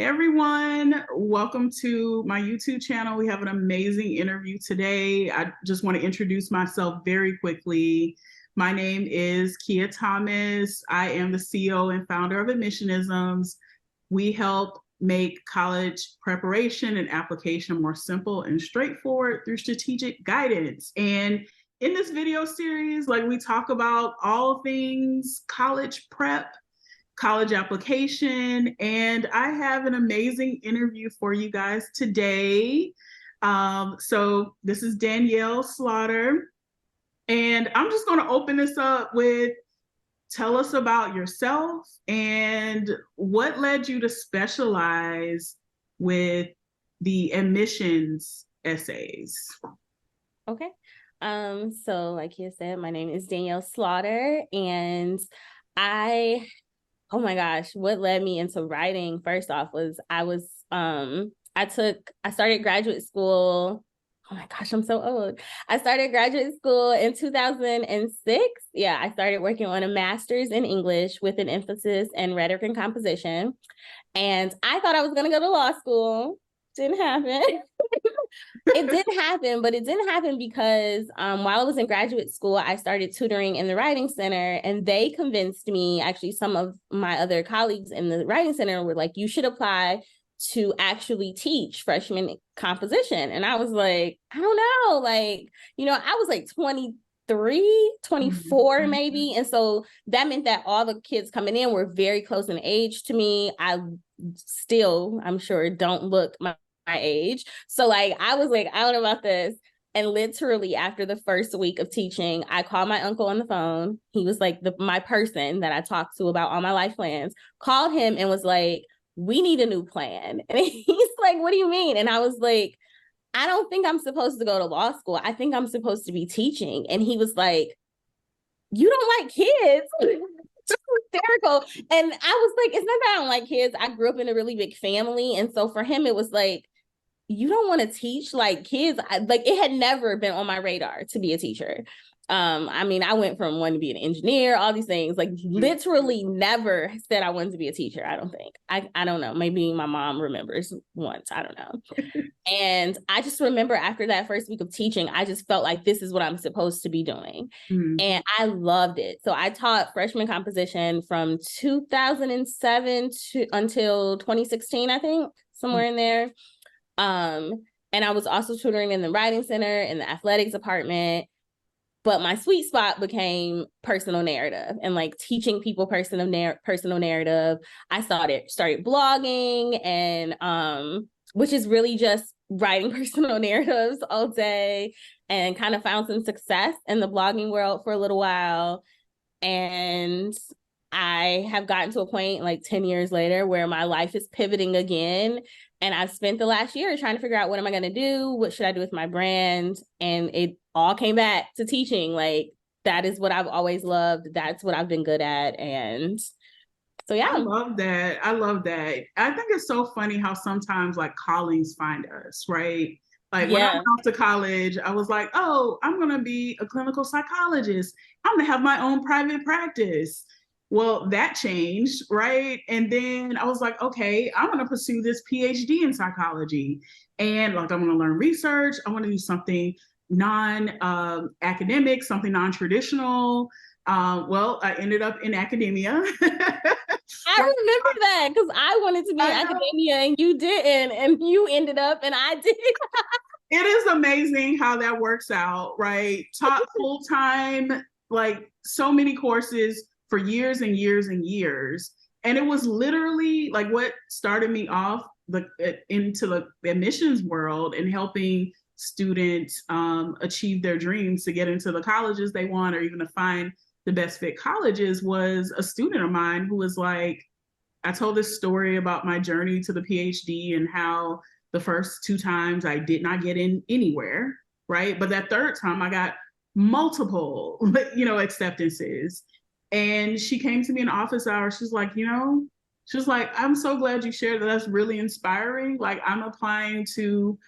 Hey everyone, welcome to my YouTube channel. We have an amazing interview today. I just want to introduce myself very quickly. My name is Kia Thomas. I am the CEO and founder of Admissionisms. We help make college preparation and application more simple and straightforward through strategic guidance. And in this video series, we talk about all things college prep, college application, and I have an amazing interview for you guys today. So this is Danielle Slaughter, and I'm just going to open this up with tell us about yourself and what led you to specialize with the admissions essays. Okay. So like you said, my name is Danielle Slaughter, and oh my gosh, what led me into writing first off was I started graduate school. Oh my gosh, I'm so old. I started graduate school in 2006. Yeah, I started working on a master's in English with an emphasis in rhetoric and composition. And I thought I was going to go to law school. Didn't happen. It didn't happen, but it didn't happen because while I was in graduate school, I started tutoring in the Writing Center, and they convinced me, actually some of my other colleagues in the Writing Center were like, you should apply to actually teach freshman composition. And I was like, I don't know, I was like 23, 24 maybe. And so that meant that all the kids coming in were very close in age to me. I'm sure, don't look my age. So I was like, I don't know about this. And literally after the first week of teaching, I called my uncle on the phone. He was like my person that I talked to about all my life plans, called him and was like, we need a new plan. And he's like, what do you mean? And I was like, I don't think I'm supposed to go to law school. I think I'm supposed to be teaching. And he was like, you don't like kids? Just hysterical. And I was like, it's not that I don't like kids. I grew up in a really big family. And so for him, it was like, you don't want to teach kids. It had never been on my radar to be a teacher. I went from wanting to be an engineer, all these things, literally never said I wanted to be a teacher. I don't think. I don't know. Maybe my mom remembers once. I don't know. And I just remember after that first week of teaching, I just felt like this is what I'm supposed to be doing. And I loved it. So I taught freshman composition from 2007 until 2016, I think, somewhere in there. And I was also tutoring in the Writing Center, in the athletics department. But my sweet spot became personal narrative and teaching people personal narrative. I started blogging, and which is really just writing personal narratives all day, and kind of found some success in the blogging world for a little while. And I have gotten to a point 10 years later where my life is pivoting again. And I've spent the last year trying to figure out what am I going to do? What should I do with my brand? And it all came back to teaching. That is what I've always loved. That's what I've been good at. And so, yeah. I love that. I think it's so funny how sometimes callings find us, right? When I went off to college, I was like, oh, I'm going to be a clinical psychologist. I'm going to have my own private practice. Well, that changed, right? And then I was like, okay, I'm going to pursue this Ph.D. in psychology. And I'm going to learn research. I want to do something non-academic, something non-traditional. I ended up in academia. I remember that because I wanted to be in academia and you didn't, and you ended up and I did. It is amazing how that works out, right? Taught full-time, so many courses for years and years and years. And it was literally what started me off into the admissions world and helping students achieve their dreams to get into the colleges they want, or even to find the best fit colleges, was a student of mine who was like, I told this story about my journey to the PhD and how the first 2 times I did not get in anywhere, right? But that third time I got multiple, acceptances. And she came to me in office hours. She's like, I'm so glad you shared that. That's really inspiring. I'm applying to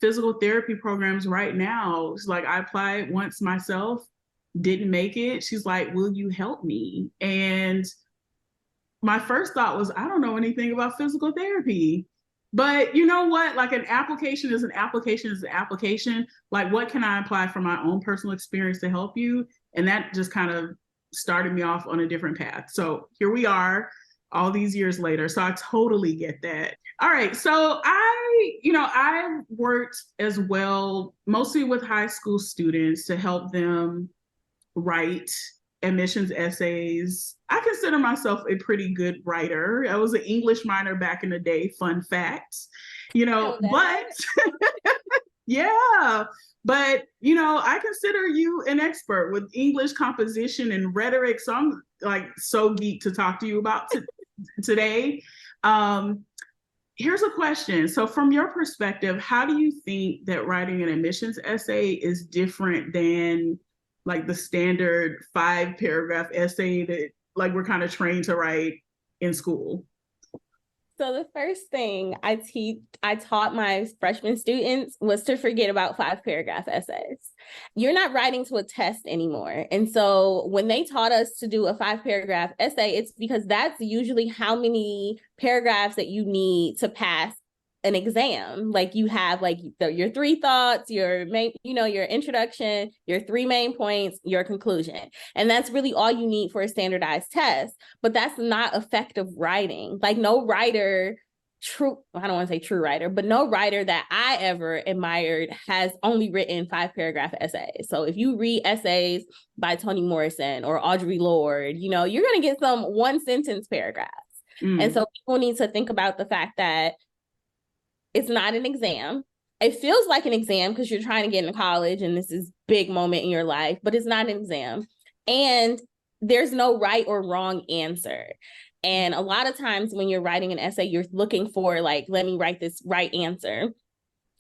physical therapy programs right now. She's like, I applied once myself, didn't make it. She's like, will you help me? And my first thought was, I don't know anything about physical therapy. But you know what? Like an application is an application is an application. Like, what can I apply from my own personal experience to help you? And that just kind of started me off on a different path. So here we are all these years later. So I totally get that. All right. So I worked as well, mostly with high school students to help them write admissions essays. I consider myself a pretty good writer. I was an English minor back in the day, fun fact, but yeah, but I consider you an expert with English composition and rhetoric. So I'm like so geeked to talk to you about today. Here's a question. So from your perspective, how do you think that writing an admissions essay is different than like the standard 5-paragraph essay that like we're kind of trained to write in school? So the first thing I taught my freshman students was to forget about 5-paragraph essays. You're not writing to a test anymore. And so when they taught us to do a 5-paragraph essay, it's because that's usually how many paragraphs that you need to pass an exam. Like you have like your 3 thoughts, your main, your introduction, your 3 main points, your conclusion. And that's really all you need for a standardized test. But that's not effective writing. Like no writer, I don't want to say true writer, but no writer that I ever admired has only written 5-paragraph essays. So if you read essays by Toni Morrison or Audre Lorde, you're going to get some 1-sentence paragraphs. And so people need to think about the fact that it's not an exam. It feels like an exam because you're trying to get into college and this is big moment in your life, but it's not an exam. And there's no right or wrong answer. And a lot of times when you're writing an essay, you're looking for like, let me write this right answer,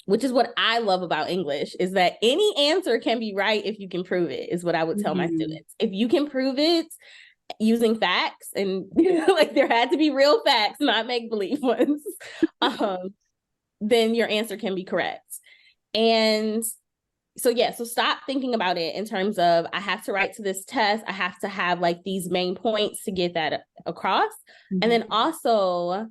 which is what I love about English, is that any answer can be right if you can prove it, is what I would tell my students. If you can prove it using facts, and like there had to be real facts, not make-believe ones, then your answer can be correct. And so stop thinking about it in terms of, I have to write to this test, I have to have like these main points to get that across. And then also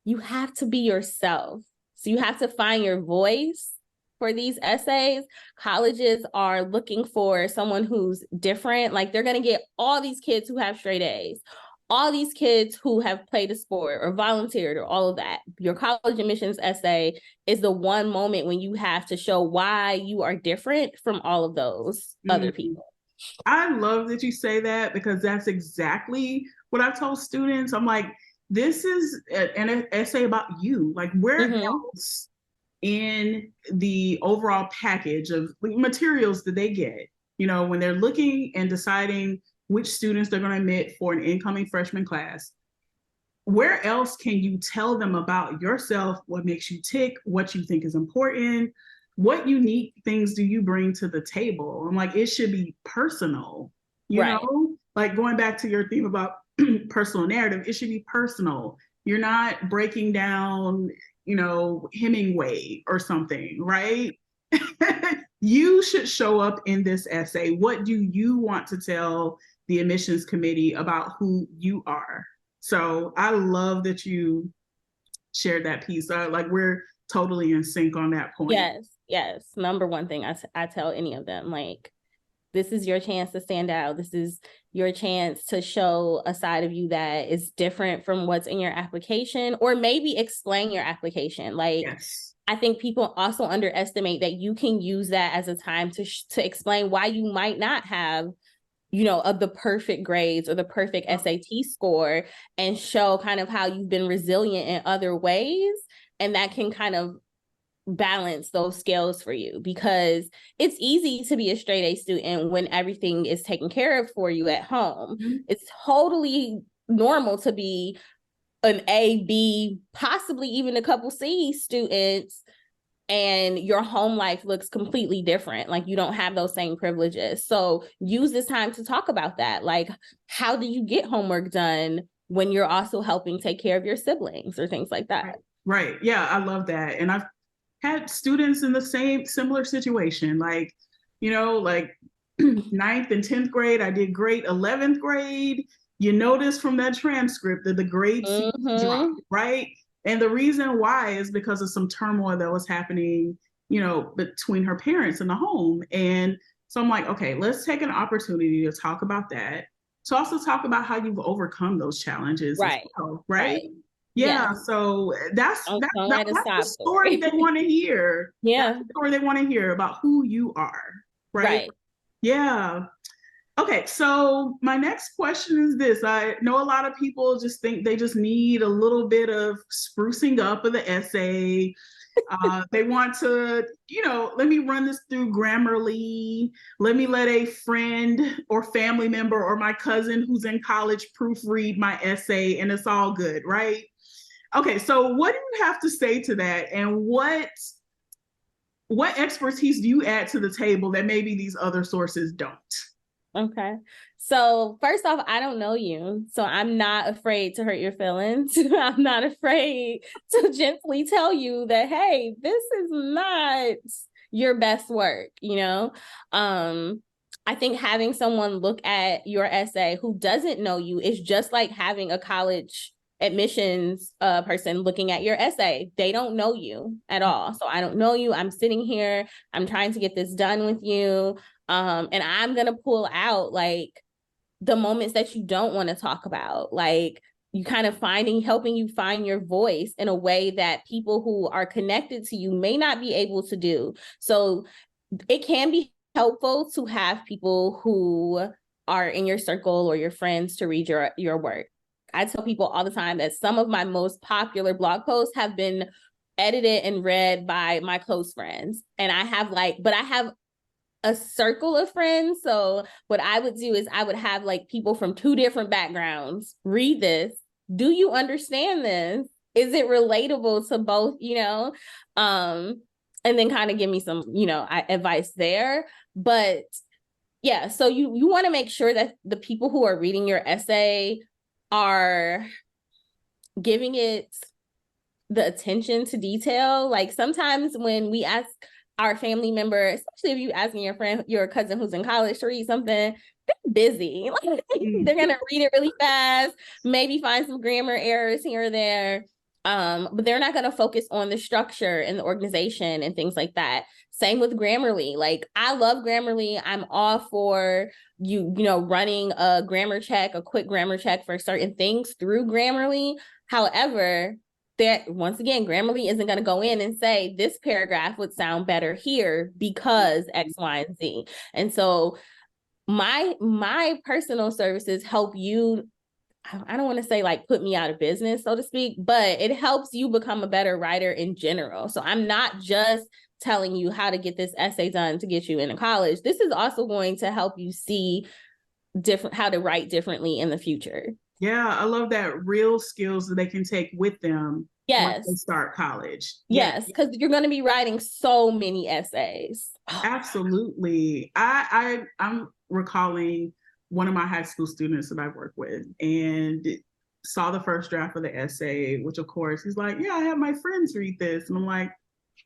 you have to be yourself. So you have to find your voice for these essays. Colleges are looking for someone who's different. Like they're going to get all these kids who have straight A's, all these kids who have played a sport or volunteered or all of that. Your college admissions essay is the one moment when you have to show why you are different from all of those other people. I love that you say that, because that's exactly what I told students. I'm like, this is an essay about you. Like where else in the overall package of materials that they get, when they're looking and deciding which students they're going to admit for an incoming freshman class, where else can you tell them about yourself, what makes you tick, what you think is important, what unique things do you bring to the table? I'm like, it should be personal, you know, like going back to your theme about personal narrative, it should be personal. You're not breaking down, Hemingway or something, right? You should show up in this essay. What do you want to tell the admissions committee about who you are? So I love that you shared that piece. Like we're totally in sync on that point. Yes. Number one thing I tell any of them, like, this is your chance to stand out. This is your chance to show a side of you that is different from what's in your application, or maybe explain your application. Like, I think people also underestimate that you can use that as a time to explain why you might not have, of the perfect grades or the perfect SAT score, and show kind of how you've been resilient in other ways. And that can kind of balance those scales for you, because it's easy to be a straight A student when everything is taken care of for you at home. It's totally normal to be an A, B, possibly even a couple C students, and your home life looks completely different. Like you don't have those same privileges. So use this time to talk about that. Like, how do you get homework done when you're also helping take care of your siblings or things like that? Right. Yeah, I love that. And I've had students in the similar situation, like, like 9th and 10th grade, I did great. 11th grade, You notice from that transcript that the grade seems to drop, right? And the reason why is because of some turmoil that was happening, between her parents in the home. And so I'm like, okay, let's take an opportunity to talk about that. To also talk about how you've overcome those challenges as Right. well, right? Right. Yeah. Yeah. So that's Don't that's write a the sob story story. they want to hear. That's Yeah. the story they want to hear about who you are, right? Right. Yeah. Okay, so my next question is this. I know a lot of people just think they just need a little bit of sprucing up of the essay. They want to, let me run this through Grammarly. Let me let a friend or family member or my cousin who's in college proofread my essay, and it's all good, right? Okay, so what do you have to say to that? And what expertise do you add to the table that maybe these other sources don't? Okay. So first off, I don't know you, so I'm not afraid to hurt your feelings. I'm not afraid to gently tell you that, hey, this is not your best work, I think having someone look at your essay who doesn't know you is just like having a college admissions person looking at your essay. They don't know you at all. So I don't know you. I'm sitting here. I'm trying to get this done with you. And I'm going to pull out like the moments that you don't want to talk about, like you kind of helping you find your voice in a way that people who are connected to you may not be able to do. So it can be helpful to have people who are in your circle or your friends to read your work. I tell people all the time that some of my most popular blog posts have been edited and read by my close friends. And I have a circle of friends. So what I would do is I would have like people from 2 different backgrounds read this. Do you understand this? Is it relatable to both, and then kind of give me some, advice there. But yeah, so you want to make sure that the people who are reading your essay are giving it the attention to detail. Like sometimes when we ask our family member, especially if you asking your friend, your cousin who's in college to read something, they're busy. Like, they're gonna read it really fast, maybe find some grammar errors here or there. But they're not gonna focus on the structure and the organization and things like that. Same with Grammarly. Like I love Grammarly. I'm all for running a quick grammar check for certain things through Grammarly. However, that once again, Grammarly isn't going to go in and say this paragraph would sound better here because X, Y, and Z. And so my personal services help you. I don't want to say like put me out of business, so to speak, but it helps you become a better writer in general. So I'm not just telling you how to get this essay done to get you into college. This is also going to help you see how to write differently in the future. Yeah, I love that, real skills that they can take with them once they Yes. start college. Yes, because you're going to be writing so many essays. Absolutely. I'm recalling one of my high school students that I work with and saw the first draft of the essay, which of course he's like, yeah, I have my friends read this. And I'm like,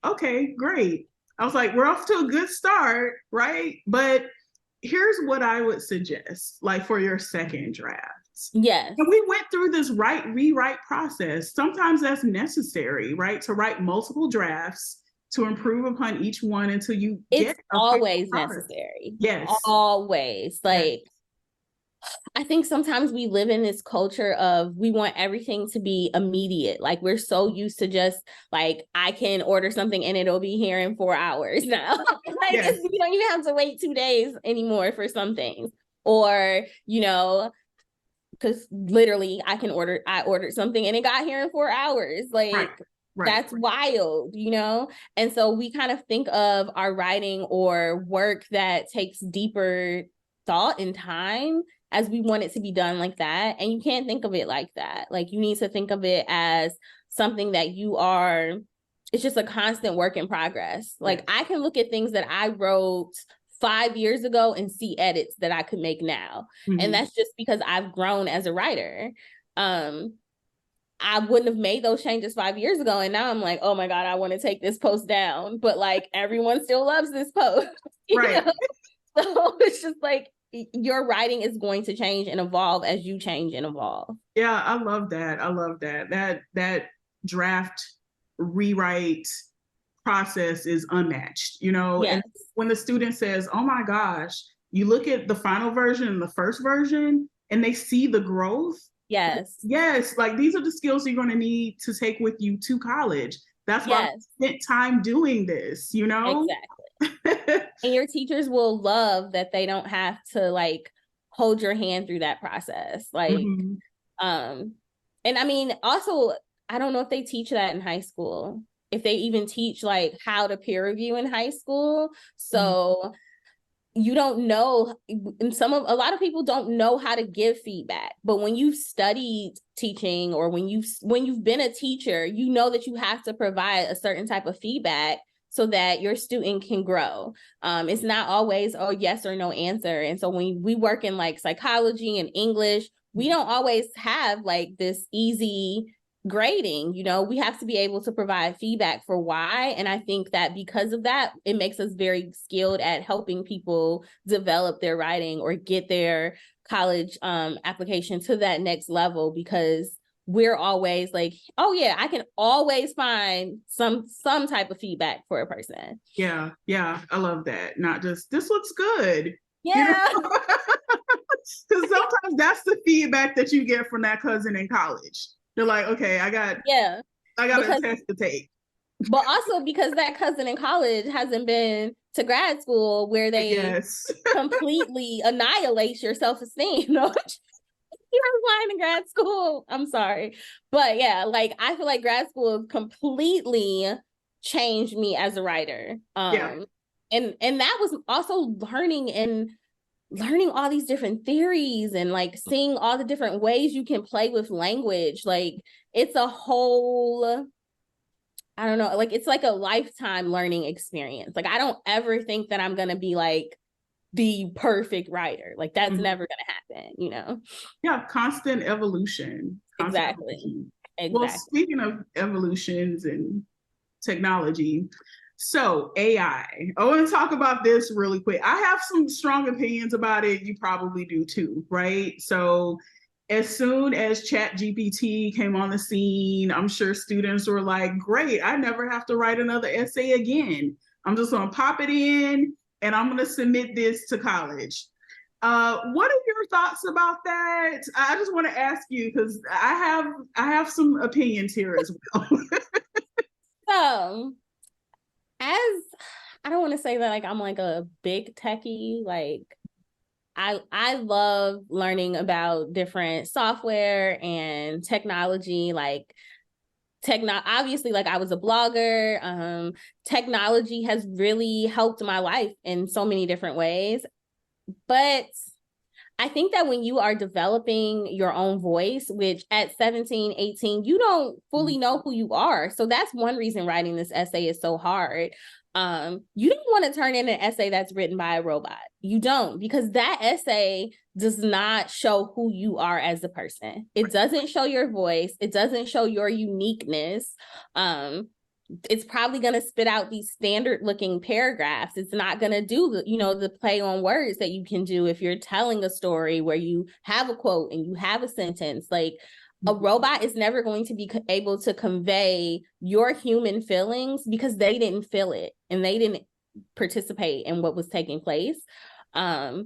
okay, great. I was like, we're off to a good start, right? But here's what I would suggest, like for your second draft. Yes. And we went through this rewrite process. Sometimes that's necessary, right? To write multiple drafts to improve upon each one until you it's always necessary. Yes. Always. Like, I think sometimes we live in this culture of we want everything to be immediate. Like we're so used to just like, I can order something and it'll be here in 4 hours now. Like you don't even have to wait 2 days anymore for some things. Or, because literally I ordered something and it got here in 4 hours. Like that's wild, And so we kind of think of our writing or work that takes deeper thought and time as we want it to be done like that. And you can't think of it like that. Like you need to think of it as something that it's just a constant work in progress. Like I can look at things that I wrote 5 years ago and see edits that I could make now. Mm-hmm. And that's just because I've grown as a writer. I wouldn't have made those changes 5 years ago. And now I'm like, oh my God, I want to take this post down. But like everyone still loves this post. Right. So it's just like, your writing is going to change and evolve as you change and evolve. Yeah, I love that. I love that. That draft rewrite process is unmatched, you know. Yes. And when the student says, "Oh my gosh," you look at the final version and the first version and they see the growth. Yes. Yes, like these are the skills you're going to need to take with you to college. That's why Yes. I spent time doing this, you know? Exactly. And your teachers will love that they don't have to like hold your hand through that process. Like, Mm-hmm. And I mean, also, I don't know if they teach that in high school, if they even teach like how to peer review in high school. So you don't know, and a lot of people don't know how to give feedback. But when you've studied teaching, or when you've been a teacher, you know that you have to provide a certain type of feedback so that your student can grow. It's not always, oh, yes or no answer. And so when we work in like psychology and English, we don't always have like this easy grading. You know, we have to be able to provide feedback for why. And I think that because of that, it makes us very skilled at helping people develop their writing or get their college application to that next level, because we're always like, oh yeah, I can always find some type of feedback for a person. Yeah, I love that. Not just, this looks good. Yeah. You know? Because sometimes that's the feedback that you get from that cousin in college. They're like, okay, I got a test to take. But also because that cousin in college hasn't been to grad school where they completely annihilate your self-esteem. You know? You're applying to grad school. I'm sorry. But yeah, like I feel like grad school completely changed me as a writer. And that was also learning all these different theories and like seeing all the different ways you can play with language. Like it's a whole, I don't know, like it's like a lifetime learning experience. Like I don't ever think that I'm going to be like the perfect writer. Like that's never going to happen, you know? Yeah, constant evolution. Exactly. Well, speaking of evolutions and technology, so AI, I want to talk about this really quick. I have some strong opinions about it. You probably do too, right? So as soon as ChatGPT came on the scene, I'm sure students were like, great, I never have to write another essay again. I'm just going to pop it in and I'm going to submit this to college. What are your thoughts about that? I just want to ask you because I have some opinions here as well. So, as I don't want to say that like I'm like a big techie, like I love learning about different software and technology, like obviously, like I was a blogger. Technology has really helped my life in so many different ways. But I think that when you are developing your own voice, which at 17, 18, you don't fully know who you are. So that's one reason writing this essay is so hard. You don't want to turn in an essay that's written by a robot. You don't, because that essay does not show who you are as a person. It doesn't show your voice. It doesn't show your uniqueness. It's probably going to spit out these standard looking paragraphs. It's not going to do the play on words that you can do if you're telling a story where you have a quote and you have a sentence. Like a robot is never going to be able to convey your human feelings because they didn't feel it and they didn't participate in what was taking place. I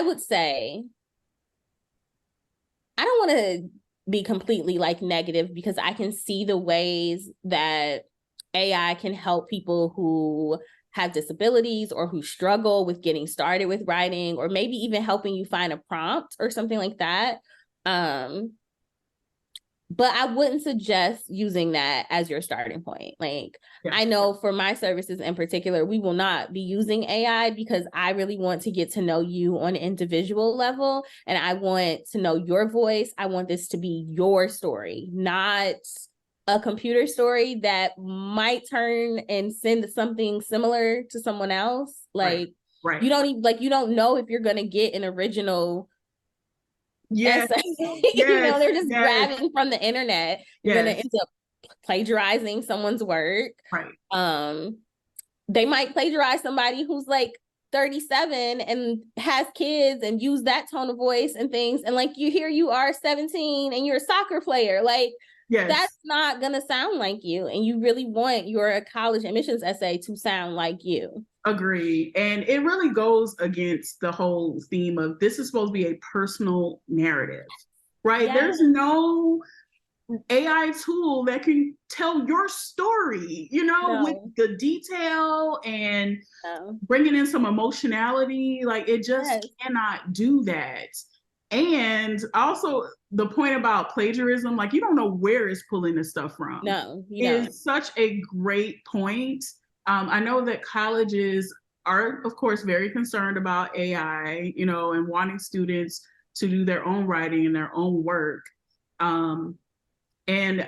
would say, I don't want to be completely like negative because I can see the ways that AI can help people who have disabilities or who struggle with getting started with writing, or maybe even helping you find a prompt or something like that. But I wouldn't suggest using that as your starting point. Like, I know for my services in particular, we will not be using AI because I really want to get to know you on an individual level. And I want to know your voice. I want this to be your story, not a computer story that might turn and send something similar to someone else. Like, you don't even, like, you don't know if you're going to get an original essay. They're just grabbing from the internet. You're gonna end up plagiarizing someone's work. Right. They might plagiarize somebody who's like 37 and has kids and use that tone of voice and things, and like you are 17 and you're a soccer player, like that's not gonna sound like you, and you really want your college admissions essay to sound like you. Agree. And it really goes against the whole theme of this is supposed to be a personal narrative, right? Yes. There's no AI tool that can tell your story, with the detail and bringing in some emotionality. Like it just cannot do that. And also the point about plagiarism, like you don't know where it's pulling this stuff from. No, you don't. Is such a great point. I know that colleges are, of course, very concerned about AI, and wanting students to do their own writing and their own work. And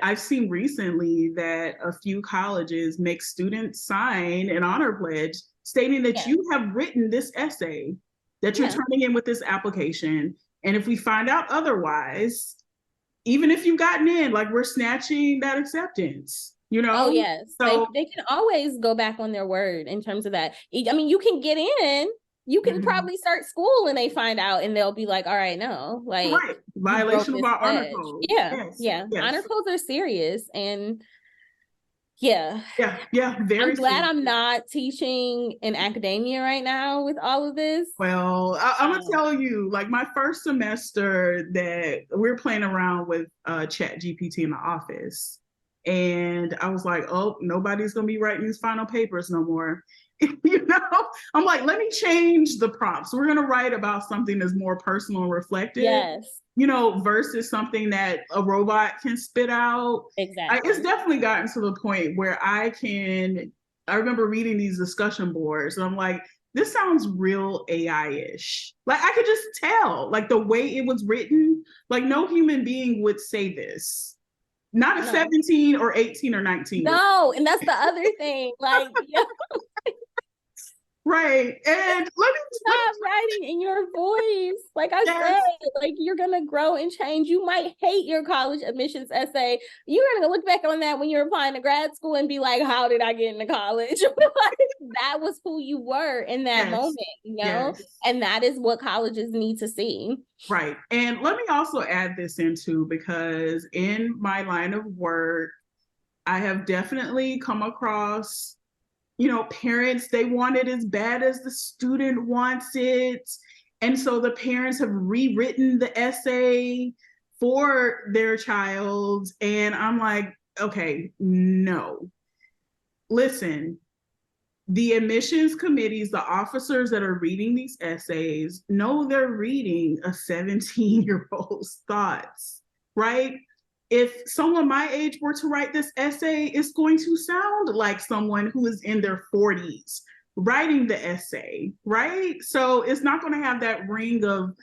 I've seen recently that a few colleges make students sign an honor pledge stating that you have written this essay that you're turning in with this application. And if we find out otherwise, even if you've gotten in, like we're snatching that acceptance. Oh, yes. So they can always go back on their word in terms of that. I mean, you can get in, you can probably start school and they find out and they'll be like, all right, no, like violation of our honor code. Yes. Honor codes are serious. And very I'm glad I'm not teaching in academia right now with all of this. Well, I'm gonna tell you, like my first semester that we're playing around with Chat GPT in the office. And I was like, oh, nobody's going to be writing these final papers no more. I'm like, let me change the prompts. We're going to write about something that's more personal and reflective. Yes. Versus something that a robot can spit out. Exactly. It's definitely gotten to the point where I remember reading these discussion boards and I'm like, this sounds real AI-ish. Like I could just tell, like the way it was written, like no human being would say this. Not a 17 or 18 or 19. No, and that's the other thing. Like, right. And let me stop writing in your voice. Like I said, like you're gonna grow and change. You might hate your college admissions essay. You're gonna look back on that when you're applying to grad school and be like, how did I get into college? Like, that was who you were in that moment, and that is what colleges need to see. Right. And let me also add this into, because in my line of work, I have definitely come across parents, they want it as bad as the student wants it. And so the parents have rewritten the essay for their child. And I'm like, okay, no. Listen, the admissions committees, the officers that are reading these essays know they're reading a 17-year-old's thoughts, right? If someone my age were to write this essay, it's going to sound like someone who is in their 40s writing the essay, right? So it's not going to have that ring of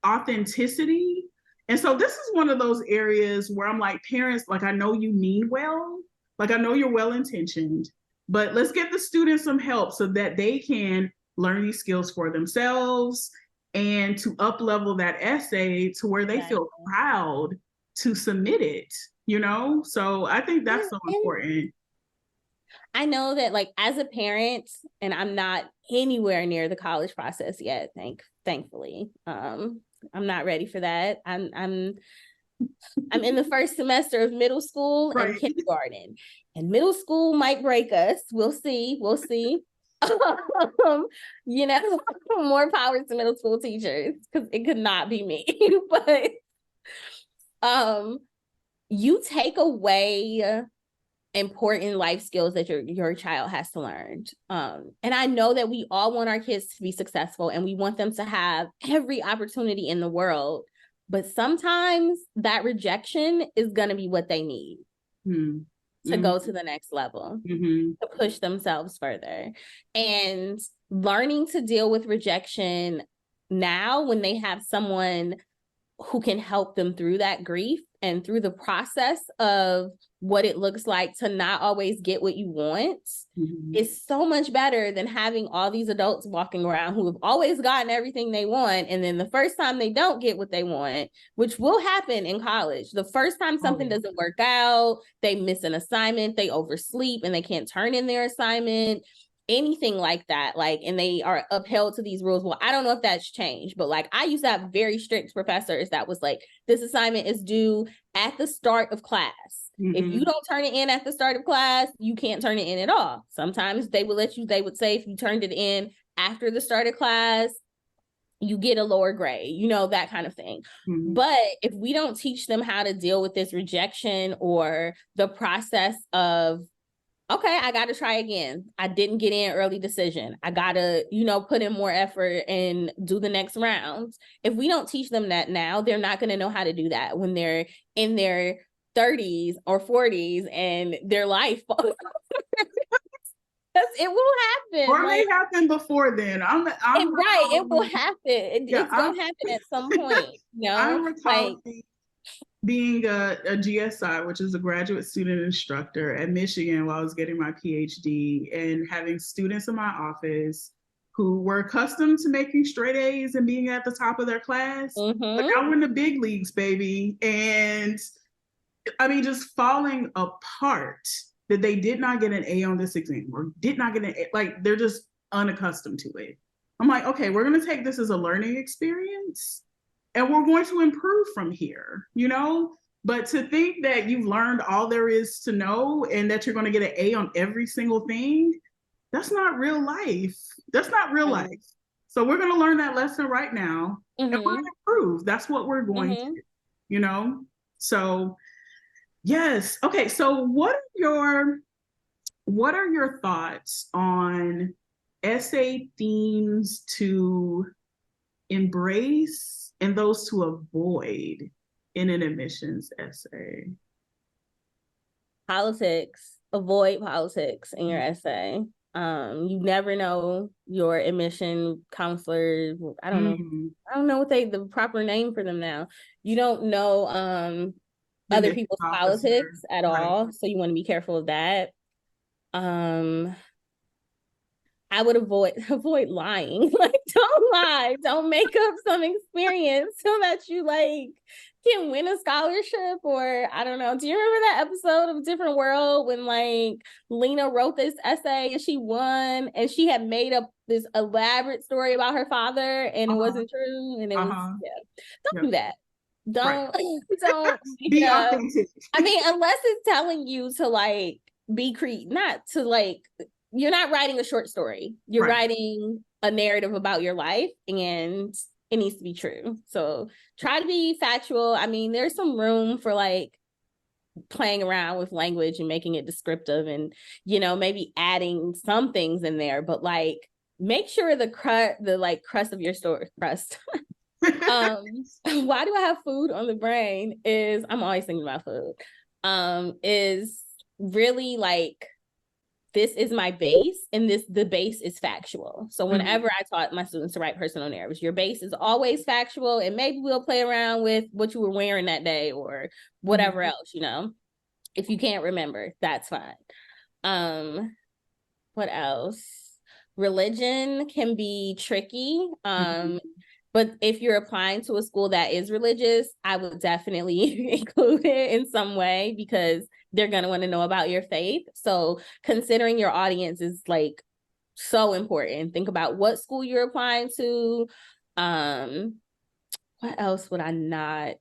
authenticity. And so this is one of those areas where I'm like, parents, like I know you mean well, like I know you're well-intentioned, but let's get the students some help so that they can learn these skills for themselves and to up-level that essay to where they feel proud to submit it, So I think that's so important. I know that like as a parent, and I'm not anywhere near the college process yet, thankfully. I'm not ready for that. I'm in the first semester of middle school and kindergarten. And middle school might break us. We'll see. More power to middle school teachers, because it could not be me. But you take away important life skills that your child has to learn. And I know that we all want our kids to be successful and we want them to have every opportunity in the world, but sometimes that rejection is going to be what they need to go to the next level, to push themselves further. And learning to deal with rejection now when they have someone who can help them through that grief and through the process of what it looks like to not always get what you want is so much better than having all these adults walking around who have always gotten everything they want. And then the first time they don't get what they want, which will happen in college, the first time something doesn't work out, they miss an assignment, they oversleep and they can't turn in their assignment. anything like that, like, and they are upheld to these rules. Well, I don't know if that's changed, but like I used to have very strict professors that was like, this assignment is due at the start of class. If you don't turn it in at the start of class, you can't turn it in at all. Sometimes they would say if you turned it in after the start of class, you get a lower grade, you know, that kind of thing. But if we don't teach them how to deal with this rejection or the process of, okay, I got to try again. I didn't get in early decision. I got to, you know, put in more effort and do the next round. If we don't teach them that now, they're not going to know how to do that when they're in their 30s or 40s and their life it will happen. Or it may happen before then. I'm right. It will happen. It's going to happen at some point. You know, I recall being a GSI, which is a graduate student instructor at Michigan while I was getting my Ph.D. and having students in my office who were accustomed to making straight A's and being at the top of their class. But now we're in the big leagues, baby. And I mean, just falling apart that they did not get an A on this exam or did not get an A. Like, they're just unaccustomed to it. I'm like, okay, we're going to take this as a learning experience and we're going to improve from here, you know? But to think that you've learned all there is to know and that you're going to get an A on every single thing, that's not real life. That's not real life. So we're going to learn that lesson right now and we're going to improve. That's what we're going to do, you know? So yes. Okay. So what are your thoughts on essay themes to embrace and those to avoid in an admissions essay? Politics. Avoid politics in your essay. You never know your admission counselor. I don't know what the proper name for them now. You don't know other people's politics at all. So you want to be careful of that. I would avoid lying. Like, don't lie. Don't make up some experience so that you like can win a scholarship, or I don't know. Do you remember that episode of Different World when like Lena wrote this essay and she won and she had made up this elaborate story about her father and it wasn't true, and it was don't do that. Don't be authentic. I mean, unless it's telling you to like be not to like, you're not writing a short story. You're writing a narrative about your life and it needs to be true. So try to be factual. I mean, there's some room for like playing around with language and making it descriptive and, you know, maybe adding some things in there, but like make sure the crust of your story why do I have food on the brain is I'm always thinking about food, is really like, this is my base and the base is factual. So whenever I taught my students to write personal narratives, your base is always factual and maybe we'll play around with what you were wearing that day or whatever else, you know. If you can't remember, that's fine. What else? Religion can be tricky. But if you're applying to a school that is religious, I would definitely include it in some way because they're going to want to know about your faith. So considering your audience is like so important. Think about what school you're applying to. What else would I not?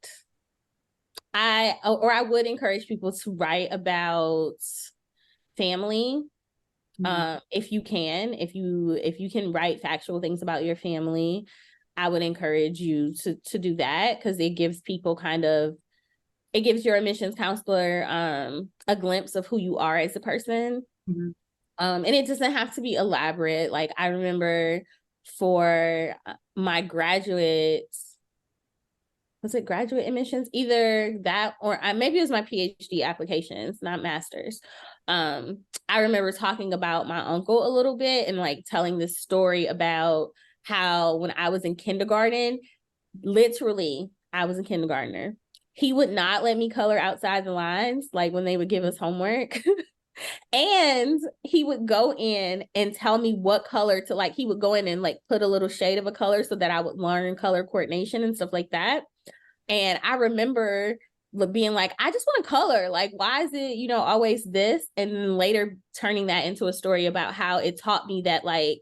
I would encourage people to write about family. If you can write factual things about your family, I would encourage you to do that because it gives people it gives your admissions counselor a glimpse of who you are as a person. And it doesn't have to be elaborate. Like I remember for my graduate admissions, either that or maybe it was my PhD applications, not master's. I remember talking about my uncle a little bit and like telling this story about how when I was in kindergarten, literally, I was a kindergartner. He would not let me color outside the lines, like when they would give us homework. And he would go in and tell me what color to like, he would go in and like put a little shade of a color so that I would learn color coordination and stuff like that. And I remember being like, I just want to color. Like, why is it, always this? And then later turning that into a story about how it taught me that, like,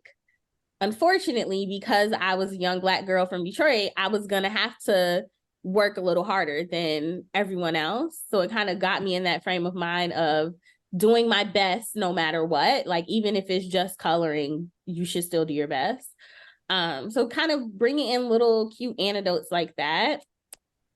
unfortunately, because I was a young Black girl from Detroit, I was going to have to work a little harder than everyone else. So it kind of got me in that frame of mind of doing my best no matter what. Like, even if it's just coloring, you should still do your best. So kind of bringing in little cute anecdotes like that.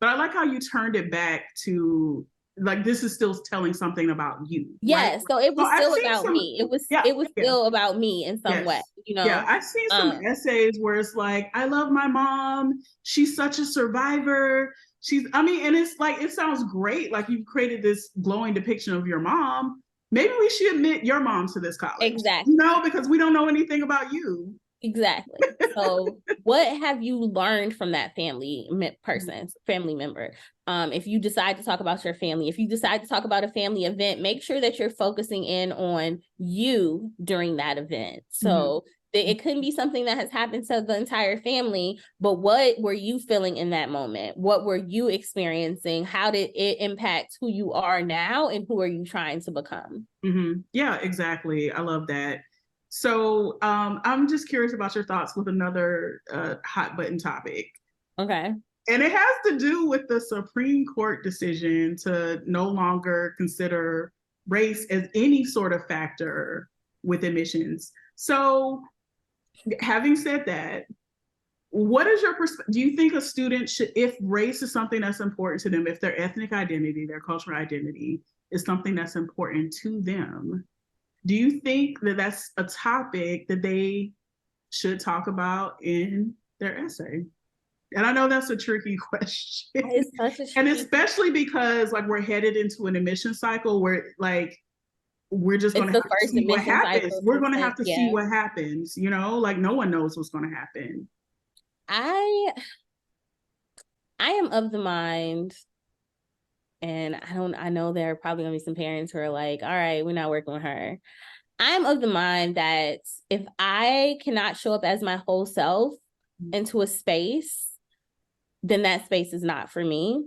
But I like how you turned it back to, like, this is still telling something about you. Yes, right? so it was still about some, me. It was yeah, still about me in some way, Yeah, I've seen some essays where it's like, I love my mom. She's such a survivor. And it's like, it sounds great. Like, you've created this glowing depiction of your mom. Maybe we should admit your mom to this college. Exactly. Because we don't know anything about you. Exactly. So what have you learned from that family member? If you decide to talk about your family, if you decide to talk about a family event, make sure that you're focusing in on you during that event. So it couldn't be something that has happened to the entire family, but what were you feeling in that moment? What were you experiencing? How did it impact who you are now, and who are you trying to become? Yeah, exactly. I love that. So I'm just curious about your thoughts with another hot button topic. Okay. And it has to do with the Supreme Court decision to no longer consider race as any sort of factor with admissions. So, having said that, what is your perspective? Do you think a student should, if race is something that's important to them, if their ethnic identity, their cultural identity is something that's important to them, do you think that that's a topic that they should talk about in their essay? And I know that's a tricky question. It's such a and especially because, like, we're headed into an admission cycle where, like, we're just going to have to see what happens. We're going to have to see what happens, like, no one knows what's going to happen. I am of the mind, and I know there are probably gonna be some parents who are like, all right, we're not working with her. I'm of the mind that if I cannot show up as my whole self into a space, then that space is not for me.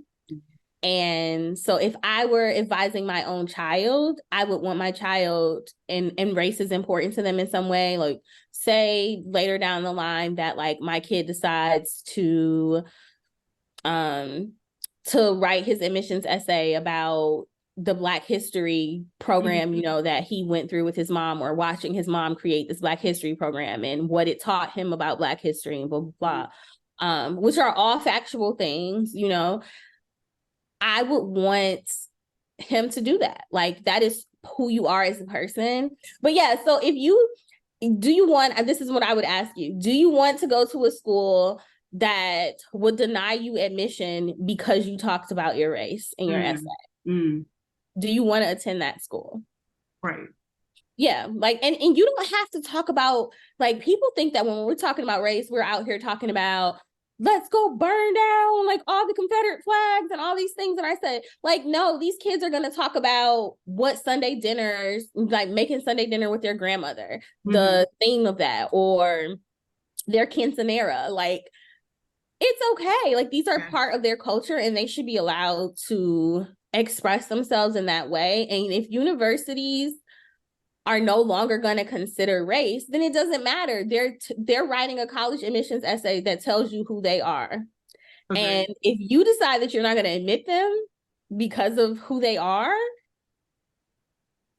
And so if I were advising my own child, I would want my child, and race is important to them in some way. Like, say later down the line that, like, my kid decides to write his admissions essay about the Black History program, that he went through with his mom, or watching his mom create this Black History program and what it taught him about Black history and blah, blah, blah, which are all factual things, I would want him to do that. Like, that is who you are as a person. But yeah, so do you want, and this is what I would ask you, do you want to go to a school that would deny you admission because you talked about your race in your essay? Do you want to attend that school? Right. Yeah, like, and you don't have to talk about, like, people think that when we're talking about race, we're out here talking about, let's go burn down, like, all the Confederate flags and all these things. And I said, like, no, these kids are going to talk about what Sunday dinners, like making Sunday dinner with their grandmother, the theme of that, or their quinceanera. Like, it's okay. Like, these are part of their culture, and they should be allowed to express themselves in that way. And if universities are no longer going to consider race, then it doesn't matter. They're writing a college admissions essay that tells you who they are. And if you decide that you're not going to admit them because of who they are,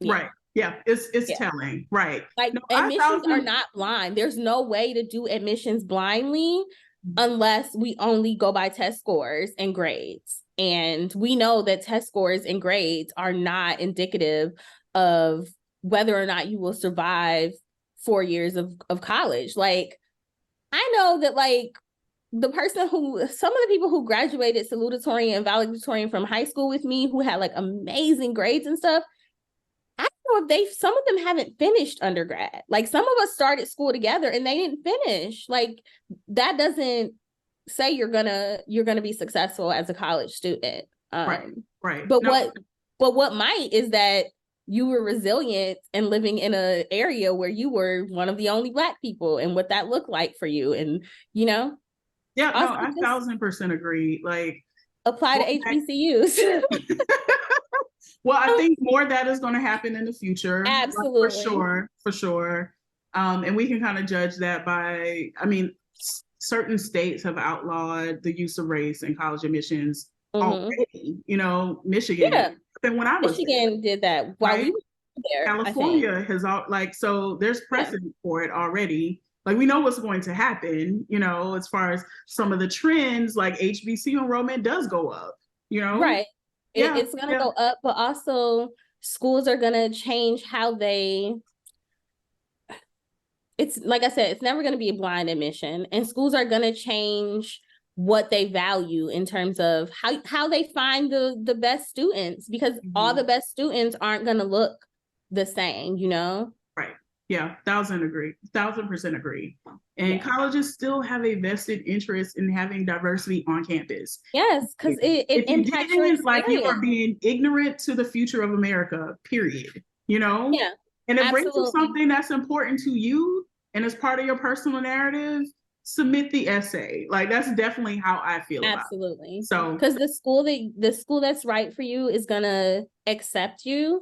right. Yeah, it's telling. Right. Like, admissions are not blind. There's no way to do admissions blindly unless we only go by test scores and grades. And we know that test scores and grades are not indicative of whether or not you will survive 4 years of college. Like, I know that, like, some of the people who graduated salutatorian and valedictorian from high school with me, who had, like, amazing grades and stuff, I don't know if some of them haven't finished undergrad. Like, some of us started school together and they didn't finish. Like, that doesn't say you're gonna be successful as a college student. Right. But what might is that you were resilient and living in an area where you were one of the only Black people, and what that looked like for you. And, Yeah, no, I 1,000% agree. Like, apply to HBCUs. Well, I think more of that is going to happen in the future. Absolutely. For sure. And we can kind of judge that by, I mean, certain states have outlawed the use of race in college admissions already. You know, Michigan. Yeah. And when I was Michigan did that while we were there. California has so there's precedent for it already. Like we know what's going to happen, you know, as far as some of the trends, like HBCU enrollment does go up, you know? Right. It's going to go up, but also schools are going to change how it's like I said, it's never going to be a blind admission, and schools are going to change what they value in terms of how they find the best students, because all the best students aren't going to look the same, you know? Right. Yeah, 1,000% agree. And colleges still have a vested interest in having diversity on campus. Yes, because it impacts your experience. Like you are being ignorant to the future of America, period. You know? Yeah. And if race is something that's important to you and it's part of your personal narrative, submit the essay. Like that's definitely how I feel about it. Absolutely. So because the school that's right for you is gonna accept you.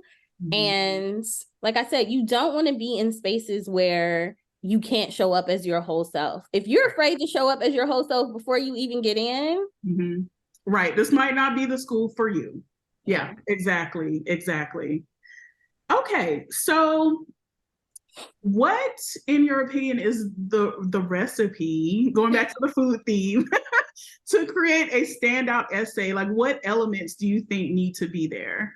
And like I said, you don't want to be in spaces where you can't show up as your whole self. If you're afraid to show up as your whole self before you even get in. Right. This might not be the school for you. Yeah, exactly. Okay. So what, in your opinion, is the recipe, going back to the food theme, to create a standout essay? Like what elements do you think need to be there?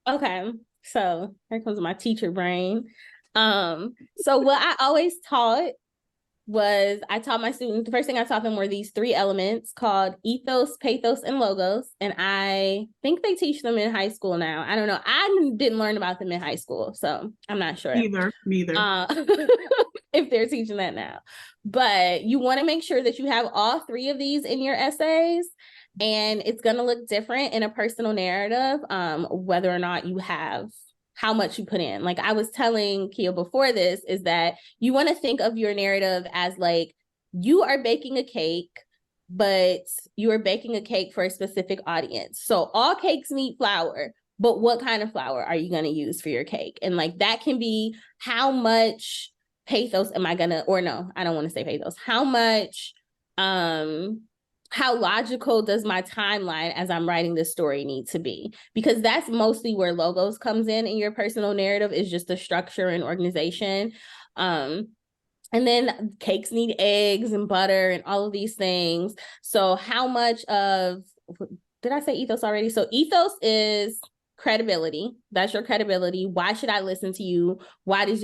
Okay. So here comes my teacher brain. So what I always taught was I taught my students, the first thing I taught them were these 3 elements called ethos, pathos, and logos. And I think they teach them in high school now. I don't know. I didn't learn about them in high school, so I'm not sure. Neither. If they're teaching that now. But you want to make sure that you have all 3 of these in your essays. And it's going to look different in a personal narrative, whether or not you have how much you put in. Like I was telling Kia before this, is that you want to think of your narrative as like you are baking a cake, but you are baking a cake for a specific audience. So all cakes need flour, but what kind of flour are you going to use for your cake? And like that can be how much pathos am I going to, or no, I don't want to say pathos. How logical does my timeline as I'm writing this story need to be? Because that's mostly where logos comes in your personal narrative, is just the structure and organization. And then cakes need eggs and butter and all of these things. So how much of, did I say ethos already? So ethos is credibility. That's your credibility. Why should I listen to you? Why does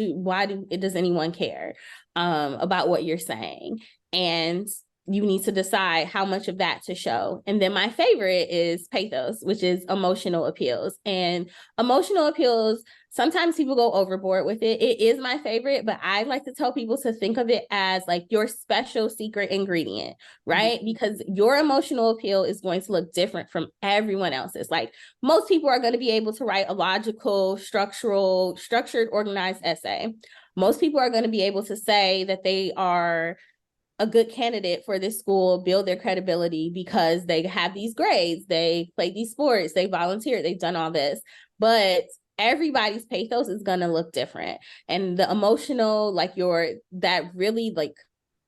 anyone care about what you're saying? And you need to decide how much of that to show. And then my favorite is pathos, which is emotional appeals. And emotional appeals, sometimes people go overboard with it. It is my favorite, but I like to tell people to think of it as like your special secret ingredient, right? Because your emotional appeal is going to look different from everyone else's. Like most people are going to be able to write a logical, structured, organized essay. Most people are going to be able to say that they are a good candidate for this school, build their credibility because they have these grades, they play these sports, they volunteer, they've done all this. But everybody's pathos is going to look different. And the emotional, like that really like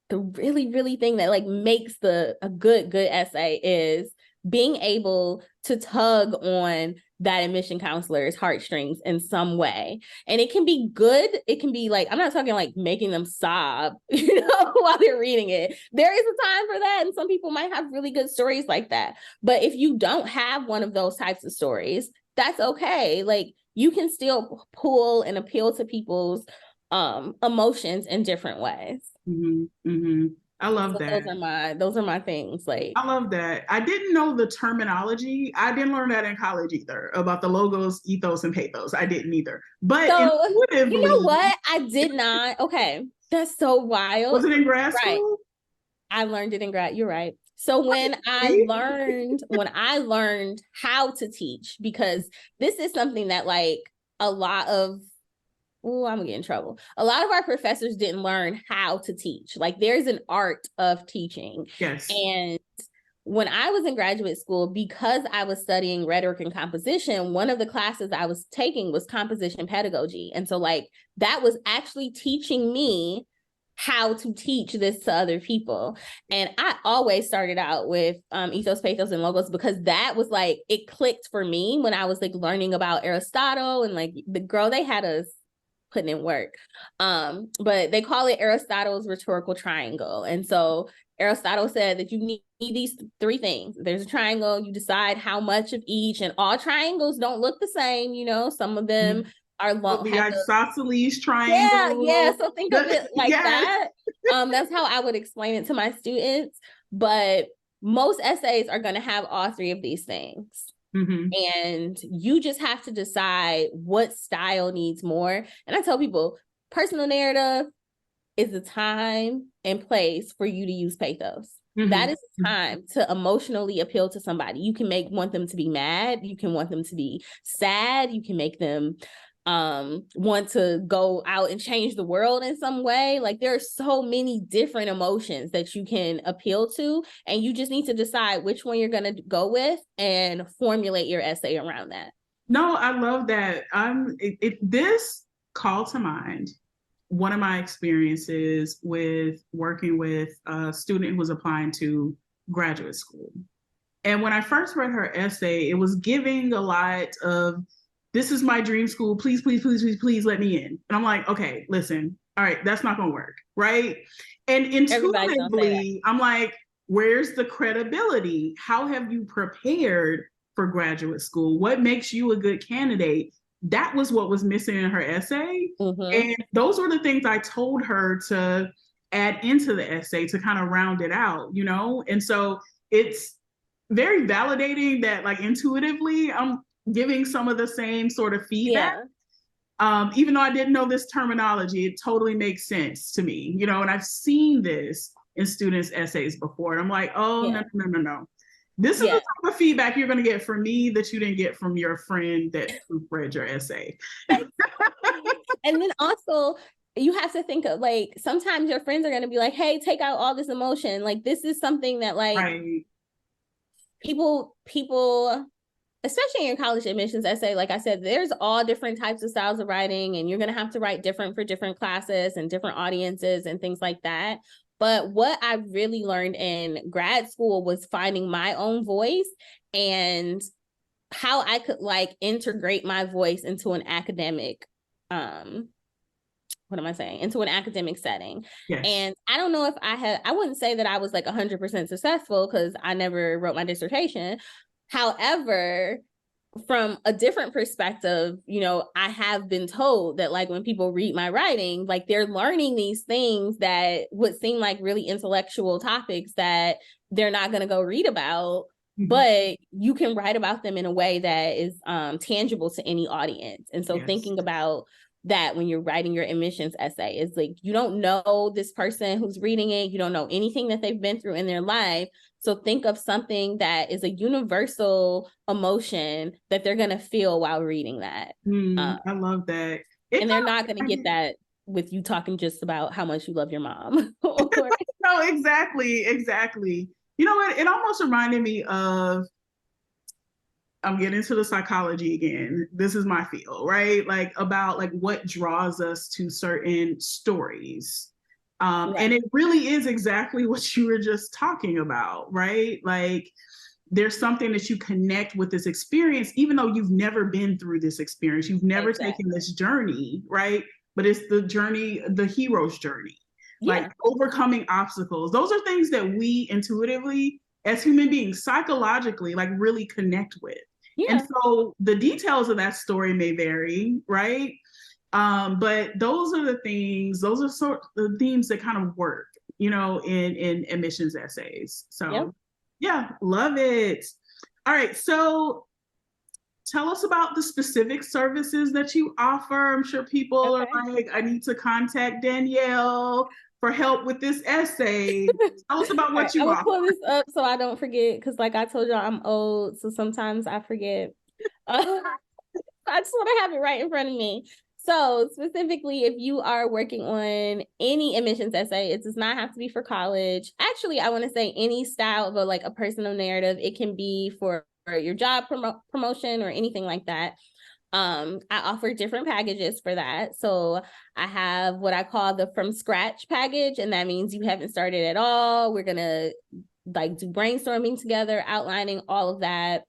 the really thing that like makes a good essay is being able to tug on that admission counselor's heartstrings in some way. And it can be good. It can be like, I'm not talking like making them sob, while they're reading it. There is a time for that. And some people might have really good stories like that. But if you don't have one of those types of stories, that's okay. Like you can still pull and appeal to people's emotions in different ways. I love that. Those are my things. Like I love that. I didn't know the terminology. I didn't learn that in college either, about the logos, ethos, and pathos. I didn't either. But you know what? I did not. Okay. That's so wild. Was it in grad school? I learned it in grad. You're right. So when I learned how to teach, because this is something that like a lot of I'm gonna get in trouble. A lot of our professors didn't learn how to teach. Like there's an art of teaching. Yes. And when I was in graduate school, because I was studying rhetoric and composition, one of the classes I was taking was composition pedagogy. And so like that was actually teaching me how to teach this to other people. And I always started out with ethos, pathos, and logos, because that was like, it clicked for me when I was like learning about Aristotle, and like the girl, they had us putting in work. But they call it Aristotle's rhetorical triangle. And so Aristotle said that you need these three things. There's a triangle, you decide how much of each, and all triangles don't look the same, you know, some of them are long. The isosceles triangle. Yeah. So think of it like yes. that. That's how I would explain it to my students. But most essays are going to have all three of these things. Mm-hmm. And you just have to decide what style needs more. And I tell people, personal narrative is the time and place for you to use pathos. Mm-hmm. That is the time to emotionally appeal to somebody. You can want them to be mad. You can want them to be sad. You can make them want to go out and change the world in some way. Like there are so many different emotions that you can appeal to, and you just need to decide which one you're going to go with and formulate your essay around that. No, I love that. This called to mind one of my experiences with working with a student who was applying to graduate school. And when I first read her essay, it was giving a lot of, this is my dream school. Please, please, please, please, please let me in. And I'm like, okay, listen. All right, that's not going to work. Right. And intuitively, I'm like, where's the credibility? How have you prepared for graduate school? What makes you a good candidate? That was what was missing in her essay. Mm-hmm. And those were the things I told her to add into the essay to kind of round it out, you know? And so it's very validating that like intuitively I'm giving some of the same sort of feedback. Yeah. Even though I didn't know this terminology, it totally makes sense to me, you know, and I've seen this in students' essays before. And I'm like, oh, yeah. No. This is the type of feedback you're going to get from me that you didn't get from your friend that proofread your essay. And then also, you have to think of like, sometimes your friends are going to be like, hey, take out all this emotion. Like, this is something that like people, especially in your college admissions essay, like I said, there's all different types of styles of writing, and you're going to have to write different for different classes and different audiences and things like that. But what I really learned in grad school was finding my own voice and how I could like integrate my voice into an academic, into an academic setting. Yes. And I don't know if I wouldn't say that I was like 100% successful because I never wrote my dissertation. However, from a different perspective, you know, I have been told that like when people read my writing, like they're learning these things that would seem like really intellectual topics that they're not going to go read about, but you can write about them in a way that is tangible to any audience. And so thinking about that when you're writing your admissions essay is like, you don't know this person who's reading it. You don't know anything that they've been through in their life. So think of something that is a universal emotion that they're going to feel while reading that. I love that. And they're not going to get that with you talking just about how much you love your mom. No, exactly. You know what? It almost reminded me of, I'm getting into the psychology again. This is my field, right? Like about like what draws us to certain stories. And it really is exactly what you were just talking about, right? Like there's something that you connect with this experience, even though you've never been through this experience, you've never taken this journey, right? But it's the journey, the hero's journey, like overcoming obstacles. Those are things that we intuitively, as human beings, psychologically, like really connect with. Yeah. And so the details of that story may vary, right? But those are the things, those are sort of the themes that kind of work, you know, in admissions essays. So yeah, love it. All right. So tell us about the specific services that you offer. I'm sure people are like, I need to contact Danielle for help with this essay. Tell us about what you offer. I'll pull this up so I don't forget, because like I told y'all, I'm old, so sometimes I forget. I just want to have it right in front of me. So specifically, if you are working on any admissions essay, it does not have to be for college. Actually, I want to say any style of a personal narrative. It can be for your job promotion or anything like that. I offer different packages for that. So I have what I call the from scratch package, and that means you haven't started at all. We're gonna do brainstorming together, outlining all of that.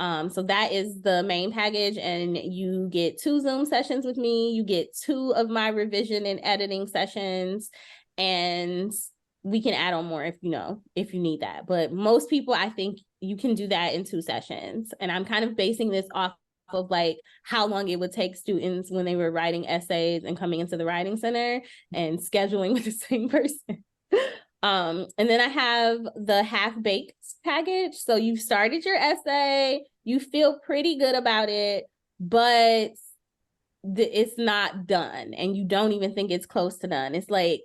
So that is the main package, and you get 2 Zoom sessions with me. You get 2 of my revision and editing sessions, and we can add on more if you need that. But most people, I think you can do that in 2 sessions. And I'm kind of basing this off of how long it would take students when they were writing essays and coming into the writing center and scheduling with the same person. And then I have the half-baked package. So you've started your essay, you feel pretty good about it, but it's not done and you don't even think it's close to done. It's like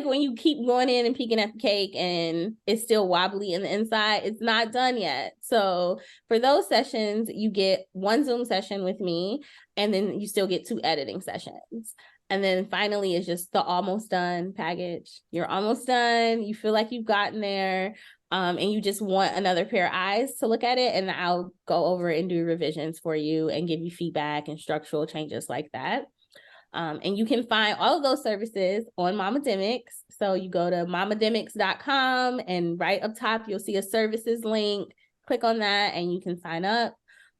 when you keep going in and peeking at the cake and it's still wobbly in the inside, it's not done yet. So for those sessions, you get 1 Zoom session with me, and then you still get 2 editing sessions. And then finally, it's just the almost done package. You're almost done. You feel like you've gotten there, and you just want another pair of eyes to look at it. And I'll go over and do revisions for you and give you feedback and structural changes like that. And you can find all of those services on Mamademics. So you go to mamademics.com, and right up top, you'll see a services link. Click on that and you can sign up.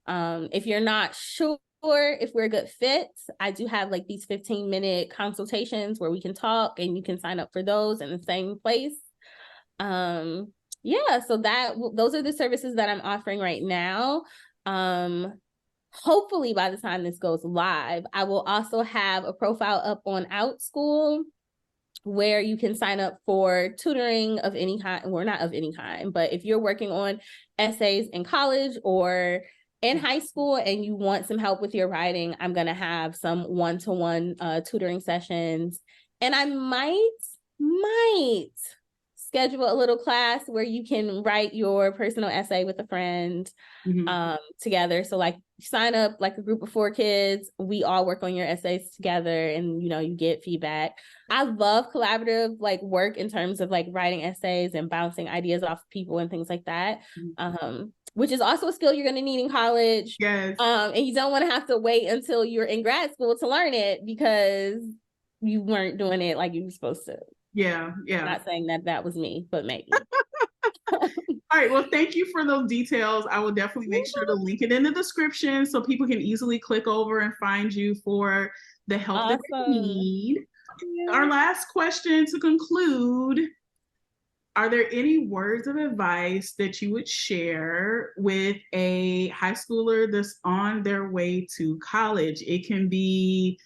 If you're not sure if we're a good fit, I do have these 15-minute consultations where we can talk, and you can sign up for those in the same place. Yeah, so those are the services that I'm offering right now. Hopefully by the time this goes live, I will also have a profile up on OutSchool where you can sign up for tutoring of any kind. Well, not of any kind, but if you're working on essays in college or in high school and you want some help with your writing, I'm going to have some one-to-one tutoring sessions. And I might schedule a little class where you can write your personal essay with a friend together. So sign up a group of 4 kids. We all work on your essays together, and you get feedback. I love collaborative work in terms of writing essays and bouncing ideas off people and things like that. Which is also a skill you're going to need in college. Yes. And you don't want to have to wait until you're in grad school to learn it because you weren't doing it like you were supposed to. Yeah. I'm not saying that was me, but maybe. All right. Well, thank you for those details. I will definitely make sure to link it in the description so people can easily click over and find you for the help that they need. Our last question to conclude: are there any words of advice that you would share with a high schooler that's on their way to college? It can be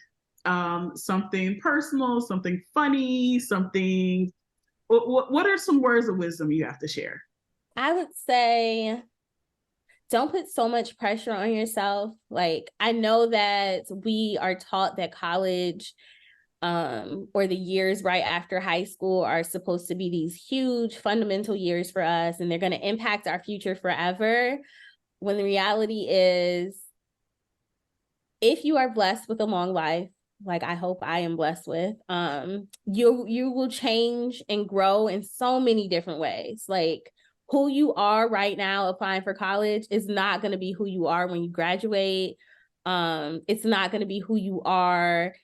something personal, something funny, something. What are some words of wisdom you have to share? I would say don't put so much pressure on yourself. I know that we are taught that college or the years right after high school are supposed to be these huge fundamental years for us, and they're going to impact our future forever. When the reality is, if you are blessed with a long life, I hope I am blessed with, you will change and grow in so many different ways. Who you are right now applying for college is not going to be who you are when you graduate. It's not going to be who you are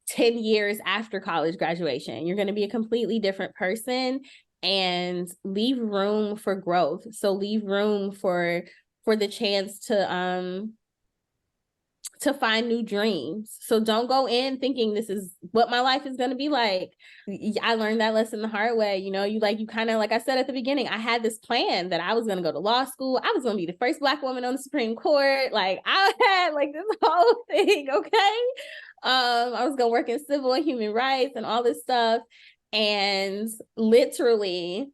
10 years after college graduation. You're going to be a completely different person, and leave room for growth. So leave room for the chance to find new dreams. So don't go in thinking this is what my life is going to be like. I learned that lesson the hard way. You kind of, like I said at the beginning, I had this plan that I was going to go to law school. I was going to be the first Black woman on the Supreme Court. I had this whole thing. Okay. I was going to work in civil and human rights and all this stuff. And literally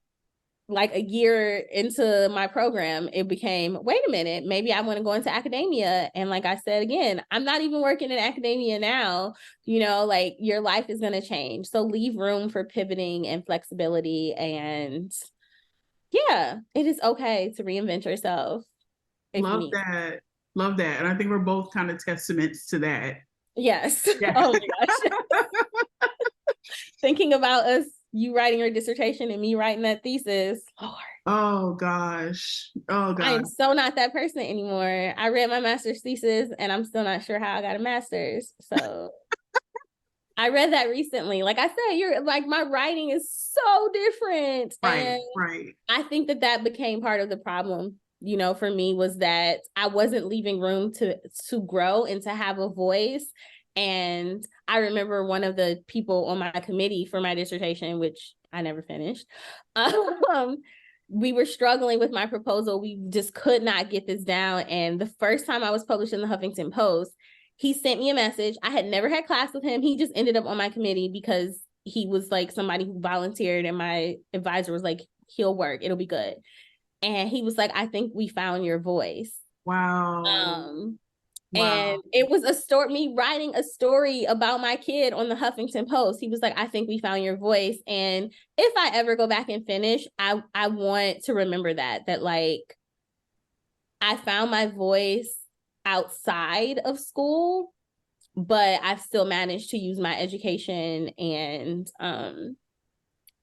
a year into my program, it became, wait a minute, maybe I want to go into academia. And like I said, again, I'm not even working in academia now. Your life is going to change. So leave room for pivoting and flexibility. And yeah, it is okay to reinvent yourself. Love that. Love that. And I think we're both kind of testaments to that. Yes. Yeah. Oh my gosh. Thinking about us, you writing your dissertation and me writing that thesis. Lord. Oh gosh. Oh I gosh. am so not that person anymore. I read my master's thesis and I'm still not sure how I got a master's. So I read that recently. Like I said, you're like, my writing is so different. Right, And right. I think that that became part of the problem, you know, for me, was that I wasn't leaving room to grow and to have a voice. And I remember one of the people on my committee for my dissertation, which I never finished, um, we were struggling with my proposal. We just could not get this down. And the first time I was published in the Huffington Post, he sent me a message. I had never had class with him. He just ended up on my committee because he was like somebody who volunteered, and my advisor was like, he'll work, it'll be good. And he was like, I think we found your voice. Wow. And Wow. it was a story, me writing a story about my kid on the Huffington Post. He was like, I think we found your voice. And if I ever go back and finish, I want to remember that like I found my voice outside of school, but I've still managed to use my education, and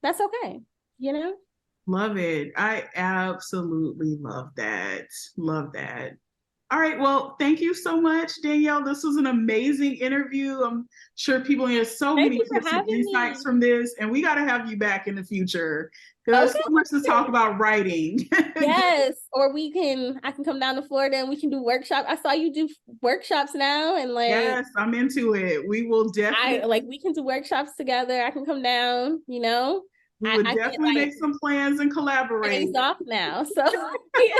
that's okay, you know? Love it. I absolutely love that. Love that. All right. Well, thank you so much, Danielle. This was an amazing interview. I'm sure people get so Thank many you for tips and having insights me. from this, and we got to have you back in the future because there's so much to talk Okay. about writing. Yes. Or I can come down to Florida and we can do workshops. I saw you do workshops now, and like Yes, I'm into it. We will definitely, we can do workshops together. I can come down, you know. we would I get definitely like make some plans and collaborate. days off now. So yeah.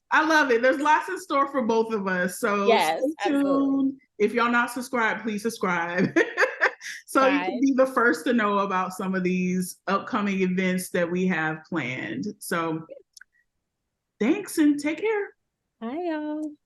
I love it. There's lots in store for both of us. So Yes, stay absolutely. tuned. If y'all not subscribed, please subscribe. So you can Bye. be the first to know about some of these upcoming events that we have planned. So thanks and take care. Bye, y'all.